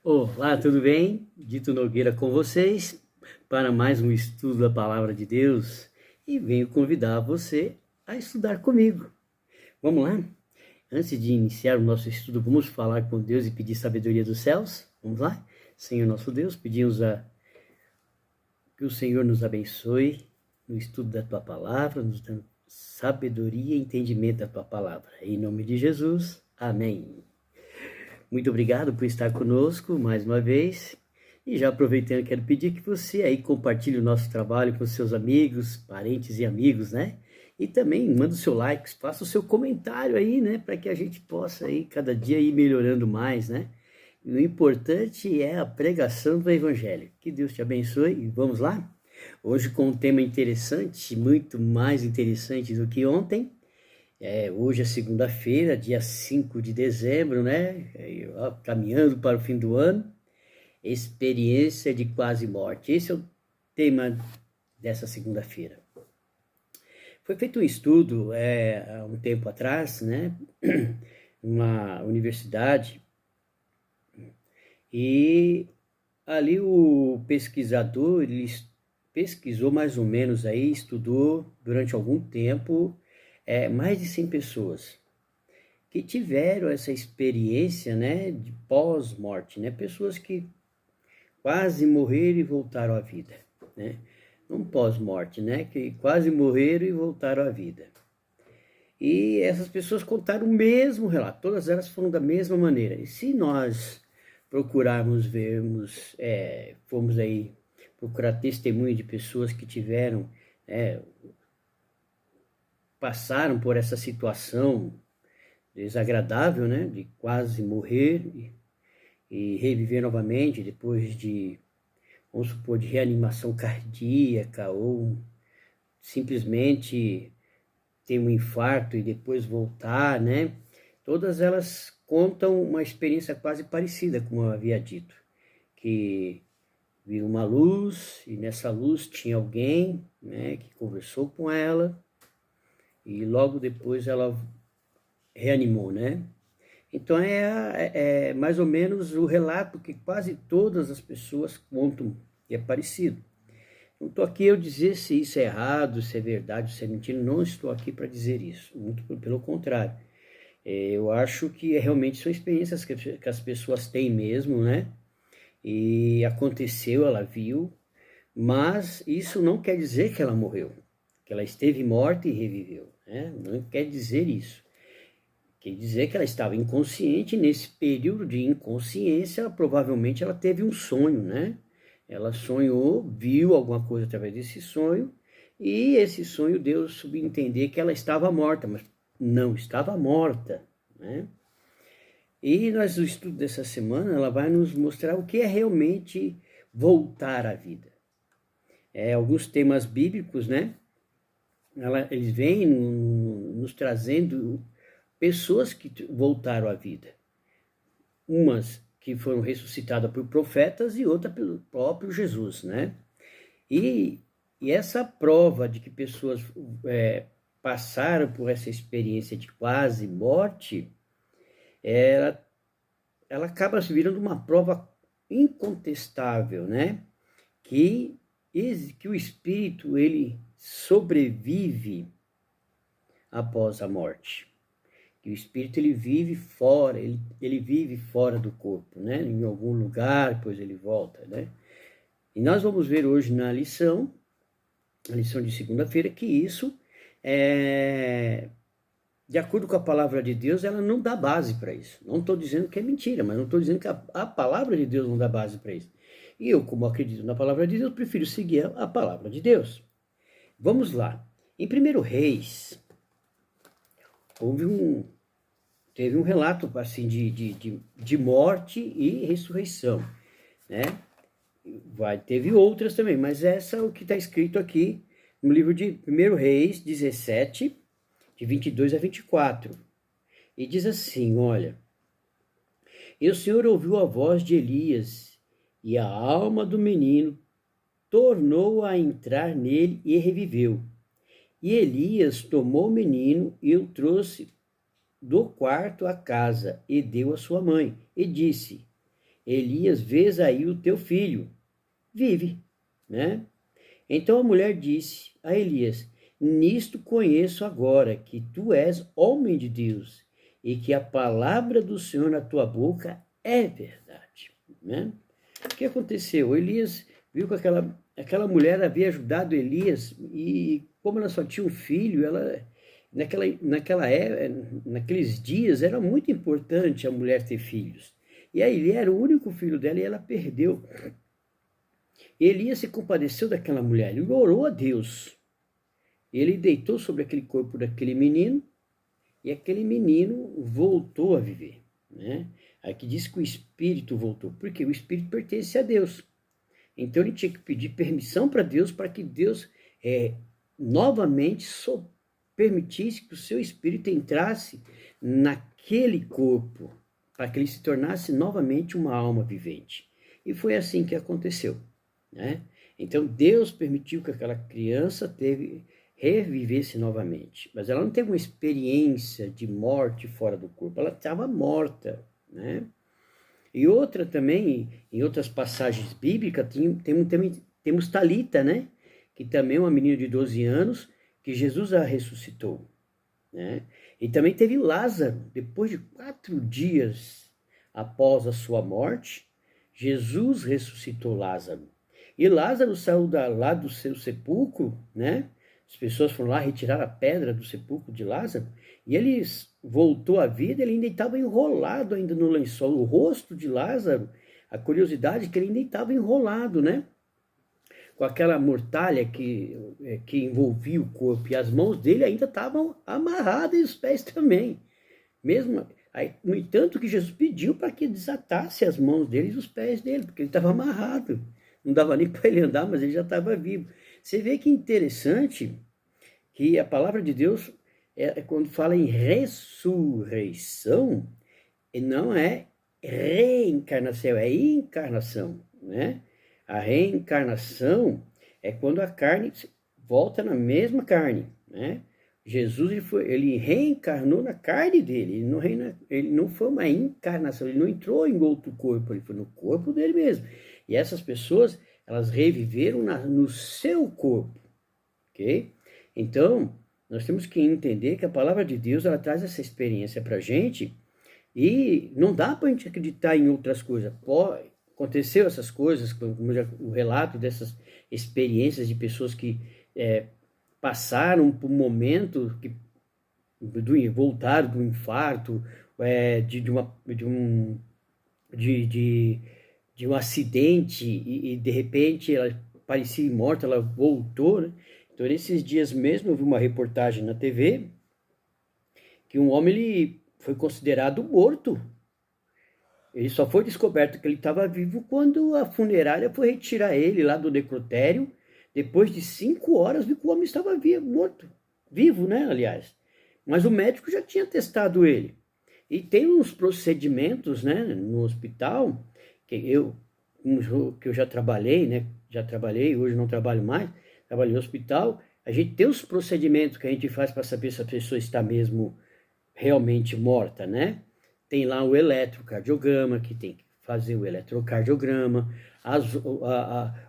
Olá, tudo bem? Dito Nogueira com vocês para mais um estudo da Palavra de Deus e venho convidar você a estudar comigo. Vamos lá? Antes de iniciar o nosso estudo, vamos falar com Deus e pedir sabedoria dos céus? Vamos lá? Senhor nosso Deus, pedimos que o Senhor nos abençoe no estudo da Tua Palavra, nos dando sabedoria e entendimento da Tua Palavra. Em nome de Jesus, amém. Muito obrigado por estar conosco mais uma vez. E já aproveitando, quero pedir que você aí compartilhe o nosso trabalho com seus amigos, parentes e amigos, né? E também manda o seu like, faça o seu comentário aí, né? Para que a gente possa aí cada dia ir melhorando mais, né? E o importante é a pregação do Evangelho. Que Deus te abençoe e vamos lá? Hoje com um tema interessante, muito mais interessante do que ontem. Hoje é segunda-feira, dia 5 de dezembro, né? Caminhando para o fim do ano. Experiência de quase morte. Esse é o tema dessa segunda-feira. Foi feito um estudo há um tempo atrás, né? Numa universidade. E ali o pesquisador, ele pesquisou mais ou menos aí, estudou durante algum tempo mais de 100 pessoas que tiveram essa experiência, né, de pós-morte, né, pessoas que quase morreram e voltaram à vida, né, não pós-morte, né, que quase morreram e voltaram à vida. E essas pessoas contaram o mesmo relato, todas elas foram da mesma maneira. E se nós procurarmos vermos, fomos aí procurar testemunho de pessoas que tiveram, passaram por essa situação desagradável, né, de quase morrer e reviver novamente depois de, vamos supor, de reanimação cardíaca ou simplesmente ter um infarto e depois voltar, né? Todas elas contam uma experiência quase parecida, como eu havia dito, que viu uma luz e nessa luz tinha alguém, né, que conversou com ela e logo depois ela reanimou, né? Então é mais ou menos o relato que quase todas as pessoas contam, e é parecido. Não estou aqui eu dizer se isso é errado, se é verdade, se é mentira, não estou aqui para dizer isso, muito pelo contrário. Eu acho que realmente são experiências que as pessoas têm mesmo, né? E aconteceu, ela viu, mas isso não quer dizer que ela morreu, que ela esteve morta e reviveu, né? Não quer dizer isso. Quer dizer que ela estava inconsciente, nesse período de inconsciência, provavelmente ela teve um sonho, né? Ela sonhou, viu alguma coisa através desse sonho, e esse sonho deu subentender que ela estava morta, mas não estava morta, né? E nós, o estudo dessa semana, ela vai nos mostrar o que é realmente voltar à vida. Alguns temas bíblicos, né? Eles vêm nos trazendo pessoas que voltaram à vida. Umas que foram ressuscitadas por profetas e outra pelo próprio Jesus, né? E essa prova de que pessoas passaram por essa experiência de quase morte, ela acaba se virando uma prova incontestável, né? Que o espírito, ele sobrevive após a morte. Que o espírito, ele vive fora, ele vive fora do corpo, né? Em algum lugar, depois ele volta, né? E nós vamos ver hoje na lição, a lição de segunda-feira, que isso, de acordo com a palavra de Deus, ela não dá base para isso. Não estou dizendo que é mentira, mas não estou dizendo que a palavra de Deus não dá base para isso. E eu, como acredito na palavra de Deus, prefiro seguir a palavra de Deus. Vamos lá. Em 1 Reis, teve um relato assim, de morte e ressurreição, né? Teve outras também, mas essa é o que está escrito aqui no livro de 1 Reis 17, de 22 a 24. E diz assim, olha: E o Senhor ouviu a voz de Elias, e a alma do menino tornou a entrar nele e reviveu. E Elias tomou o menino e o trouxe do quarto à casa e deu à sua mãe, e disse: Elias, vês aí o teu filho, vive, né? Então a mulher disse a Elias, nisto conheço agora que tu és homem de Deus e que a palavra do Senhor na tua boca é verdade, né? O que aconteceu? Elias viu que aquela mulher havia ajudado Elias e como ela só tinha um filho, ela naqueles dias era muito importante a mulher ter filhos. E aí ele era o único filho dela e ela perdeu. Elias se compadeceu daquela mulher, ele orou a Deus. Ele deitou sobre aquele corpo daquele menino e aquele menino voltou a viver, né? Aqui diz que o espírito voltou, porque o espírito pertence a Deus. Então ele tinha que pedir permissão para Deus para que Deus novamente permitisse que o seu espírito entrasse naquele corpo, para que ele se tornasse novamente uma alma vivente. E foi assim que aconteceu, né? Então Deus permitiu que aquela criança revivesse novamente, mas ela não teve uma experiência de morte fora do corpo, ela estava morta, né? E outra também, em outras passagens bíblicas, temos Talita, né? Que também é uma menina de 12 anos, que Jesus a ressuscitou, né? E também teve Lázaro, depois de 4 dias após a sua morte, Jesus ressuscitou Lázaro. E Lázaro saiu lá do seu sepulcro, né? As pessoas foram lá retirar a pedra do sepulcro de Lázaro, e ele voltou à vida, ele ainda estava enrolado ainda no lençol. O rosto de Lázaro, a curiosidade é que ele ainda estava enrolado, né? Com aquela mortalha que envolvia o corpo, e as mãos dele ainda estavam amarradas e os pés também. Mesmo, no entanto que Jesus pediu para que desatasse as mãos dele e os pés dele, porque ele estava amarrado. Não dava nem para ele andar, mas ele já estava vivo. Você vê que interessante que a palavra de Deus, quando fala em ressurreição, não é reencarnação, é encarnação, né? A reencarnação é quando a carne volta na mesma carne, né? Jesus ele reencarnou na carne dele, ele não foi uma encarnação, ele não entrou em outro corpo, ele foi no corpo dele mesmo. E essas pessoas, elas reviveram no seu corpo, ok? Então, nós temos que entender que a palavra de Deus, ela traz essa experiência para a gente, e não dá para a gente acreditar em outras coisas. Aconteceu essas coisas, como o relato dessas experiências de pessoas que passaram por um momento voltaram do infarto, de um acidente e de repente ela parecia morta, ela voltou, né? Então, nesses dias mesmo, eu vi uma reportagem na TV que um homem ele foi considerado morto. Ele só foi descoberto que ele estava vivo quando a funerária foi retirar ele lá do necrotério. Depois de 5 horas, viu que o homem estava morto. Vivo, né, aliás. Mas o médico já tinha testado ele. E tem uns procedimentos, né, no hospital, que eu já trabalhei, né? Já trabalhei, hoje não trabalho mais. Trabalhei no hospital. A gente tem os procedimentos que a gente faz para saber se a pessoa está mesmo realmente morta, né? Tem lá o eletrocardiograma, que tem que fazer o eletrocardiograma,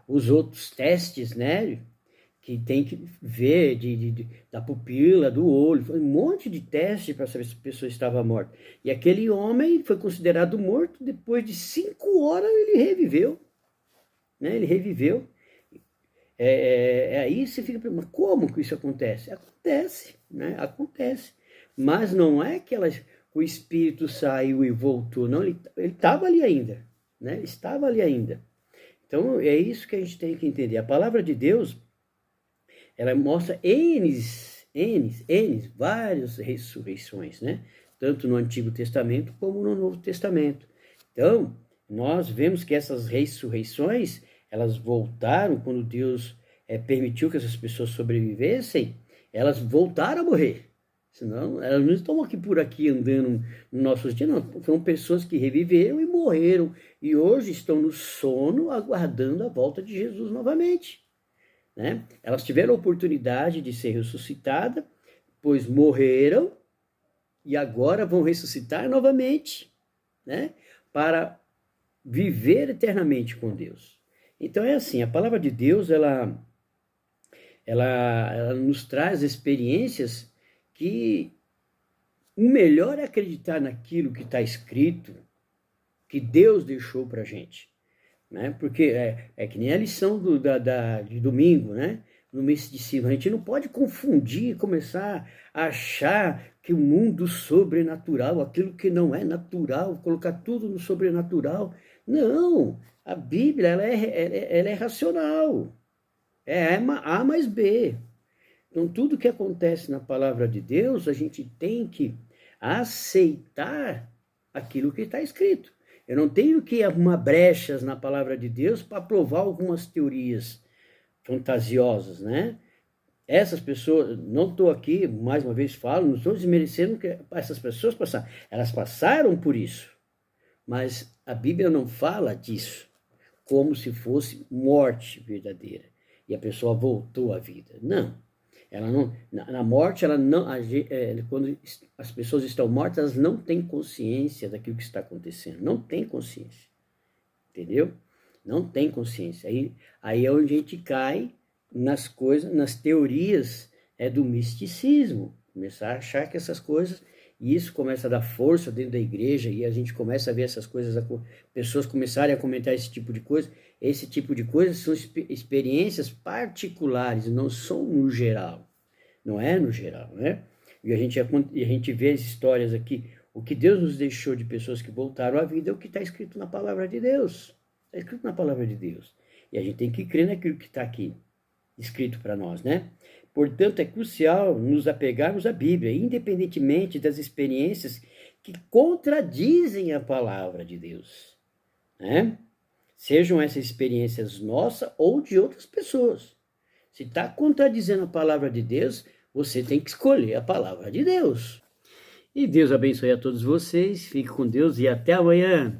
os outros testes, né? Que tem que ver da pupila, do olho, foi um monte de teste para saber se a pessoa estava morta. E aquele homem foi considerado morto, depois de 5 horas ele reviveu, né? Ele reviveu. Aí você fica perguntando, como que isso acontece? Acontece, né? Acontece. Mas não é que o espírito saiu e voltou, não, ele estava ali ainda, né? Ele estava ali ainda. Então, é isso que a gente tem que entender. A palavra de Deus, ela mostra várias ressurreições, né? Tanto no Antigo Testamento como no Novo Testamento. Então, nós vemos que essas ressurreições, elas voltaram quando Deus permitiu que essas pessoas sobrevivessem, elas voltaram a morrer. Senão, elas não estão por aqui andando nos nossos dias, não. São pessoas que reviveram e morreram. E hoje estão no sono, aguardando a volta de Jesus novamente, né? Elas tiveram a oportunidade de ser ressuscitadas, pois morreram, e agora vão ressuscitar novamente, né? Para viver eternamente com Deus. Então é assim, a palavra de Deus, ela nos traz experiências que o melhor é acreditar naquilo que está escrito, que Deus deixou para a gente. Né? Porque é que nem a lição de domingo, né? No misticismo. A gente não pode confundir, começar a achar que o mundo sobrenatural, aquilo que não é natural, colocar tudo no sobrenatural. Não, a Bíblia ela é racional. É A mais B. Então, tudo que acontece na palavra de Deus, a gente tem que aceitar aquilo que está escrito. Eu não tenho que arrumar brechas na palavra de Deus para provar algumas teorias fantasiosas, né? Essas pessoas, não estou aqui, mais uma vez falo, não estou desmerecendo que essas pessoas passaram. Elas passaram por isso, mas a Bíblia não fala disso como se fosse morte verdadeira e a pessoa voltou à vida. Não. Ela não, na morte, ela não, quando as pessoas estão mortas, elas não têm consciência daquilo que está acontecendo. Não tem consciência. Entendeu? Não tem consciência. Aí é onde a gente cai nas coisas, nas teorias do misticismo. Começar a achar que essas coisas, e isso começa a dar força dentro da igreja, e a gente começa a ver essas coisas, pessoas começarem a comentar esse tipo de coisa. Esse tipo de coisa são experiências particulares, não são no geral. Não é no geral, né? E a gente vê as histórias aqui. O que Deus nos deixou de pessoas que voltaram à vida é o que está escrito na palavra de Deus. Está escrito na palavra de Deus. E a gente tem que crer naquilo que está aqui, escrito para nós, né? Portanto, é crucial nos apegarmos à Bíblia, independentemente das experiências que contradizem a palavra de Deus, né? Sejam essas experiências nossas ou de outras pessoas. Se está contradizendo a palavra de Deus, você tem que escolher a palavra de Deus. E Deus abençoe a todos vocês, fique com Deus e até amanhã.